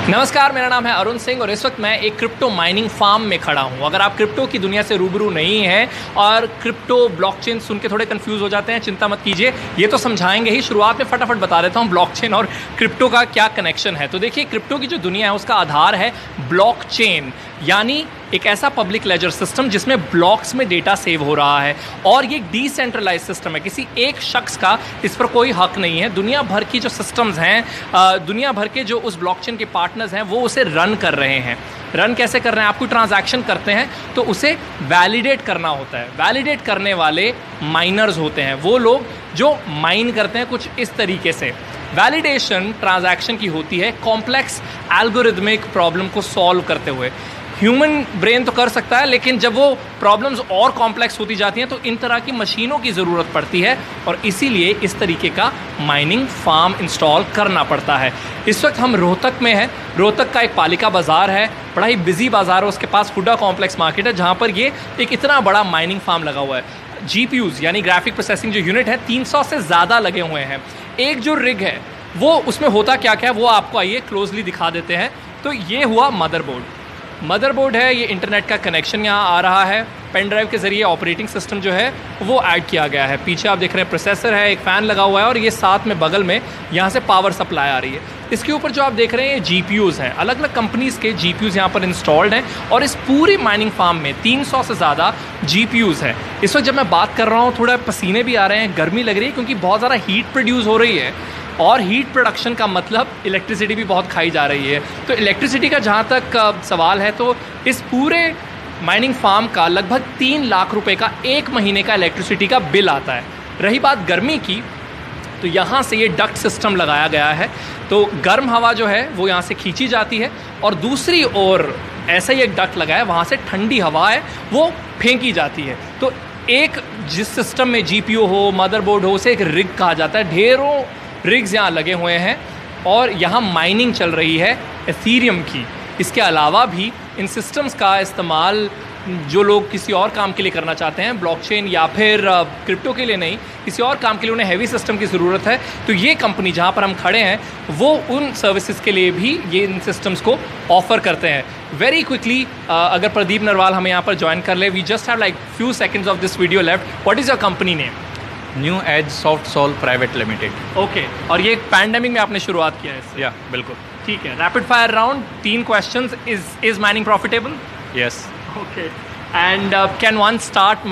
नमस्कार, मेरा नाम है अरुण सिंह और इस वक्त मैं एक क्रिप्टो माइनिंग फार्म में खड़ा हूं। अगर आप क्रिप्टो की दुनिया से रूबरू नहीं हैं और क्रिप्टो ब्लॉकचेन सुन के थोड़े कंफ्यूज हो जाते हैं, चिंता मत कीजिए, ये तो समझाएंगे ही। शुरुआत में फटाफट बता देता हूं ब्लॉकचेन और क्रिप्टो का क्या कनेक्शन है। तो देखिए, क्रिप्टो की जो दुनिया है उसका आधार है ब्लॉकचेन, यानी एक ऐसा पब्लिक लेजर सिस्टम जिसमें ब्लॉक्स में डेटा सेव हो रहा है और ये एक डिसेंट्रलाइज सिस्टम है। किसी एक शख्स का इस पर कोई हक नहीं है। दुनिया भर की जो सिस्टम्स हैं, दुनिया भर के जो उस ब्लॉकचेन के पार्टनर्स हैं वो उसे रन कर रहे हैं। रन कैसे कर रहे हैं? आप कोई ट्रांजैक्शन करते हैं तो उसे वैलिडेट करना होता है। वैलिडेट करने वाले माइनर्स होते हैं, वो लोग जो माइन करते हैं कुछ इस तरीके से। वैलिडेशन ट्रांजैक्शन की होती है कॉम्प्लेक्स एल्गोरिथमिक प्रॉब्लम को सॉल्व करते हुए। ह्यूमन ब्रेन तो कर सकता है, लेकिन जब वो प्रॉब्लम्स और कॉम्प्लेक्स होती जाती हैं तो इन तरह की मशीनों की ज़रूरत पड़ती है और इसीलिए इस तरीके का माइनिंग फार्म इंस्टॉल करना पड़ता है। इस वक्त हम रोहतक में हैं। रोहतक का एक पालिका बाज़ार है, बड़ा ही बिजी बाज़ार है। उसके पास हुडा कॉम्प्लेक्स मार्केट है जहाँ पर ये एक इतना बड़ा माइनिंग फार्म लगा हुआ है। GPUs यानी ग्राफिक प्रोसेसिंग जो यूनिट है 300 से ज़्यादा लगे हुए हैं। एक जो रिग है वो उसमें होता क्या क्या है वो आपको आइए क्लोजली दिखा देते हैं। तो ये हुआ मदरबोर्ड है, ये इंटरनेट का कनेक्शन यहाँ आ रहा है। पेन ड्राइव के ज़रिए ऑपरेटिंग सिस्टम जो है वो ऐड किया गया है। पीछे आप देख रहे हैं प्रोसेसर है, एक फ़ैन लगा हुआ है और ये साथ में बगल में यहाँ से पावर सप्लाई आ रही है। इसके ऊपर जो आप देख रहे हैं ये GPUs हैं, अलग अलग कंपनीज़ के GPUs यहाँ पर इंस्टॉल्ड हैं और इस पूरी माइनिंग फार्म में 300 से ज़्यादा GPUs हैं। इस वक्त जब मैं बात कर रहा हूँ थोड़ा पसीने भी आ रहे हैं, गर्मी लग रही है क्योंकि बहुत ज़्यादा हीट प्रोड्यूस हो रही है और हीट प्रोडक्शन का मतलब इलेक्ट्रिसिटी भी बहुत खाई जा रही है। तो इलेक्ट्रिसिटी का जहाँ तक सवाल है तो इस पूरे माइनिंग फार्म का लगभग 3 लाख रुपए का एक महीने का इलेक्ट्रिसिटी का बिल आता है। रही बात गर्मी की, तो यहाँ से ये डक्ट सिस्टम लगाया गया है, तो गर्म हवा जो है वो यहाँ से खींची जाती है और दूसरी ओर ऐसा ही एक डक्ट लगा है, वहाँ से ठंडी हवा है वो फेंकी जाती है। तो एक जिस सिस्टम में GPU हो, मदरबोर्ड हो, उसे एक रिग कहा जाता है। ढेरों रिग्स यहाँ लगे हुए हैं और यहाँ माइनिंग चल रही है एथीरियम की। इसके अलावा भी इन सिस्टम्स का इस्तेमाल जो लोग किसी और काम के लिए करना चाहते हैं, ब्लॉकचेन या फिर क्रिप्टो के लिए नहीं, किसी और काम के लिए उन्हें हैवी सिस्टम की ज़रूरत है, तो ये कंपनी जहाँ पर हम खड़े हैं वो उन सर्विसेज के लिए भी ये इन सिस्टम्स को ऑफ़र करते हैं। वेरी क्विकली अगर प्रदीप नरवाल हमें यहाँ पर ज्वाइन कर ले, we just have like few seconds of this video left. What is your company name? New age soft sole private limited. Okay, और ये पैंडेमिक में आपने शुरुआत किया है इससे? या बिल्कुल। ठीक है, rapid fire round, 3 questions. Is mining profitable? Yes. Okay, and can one start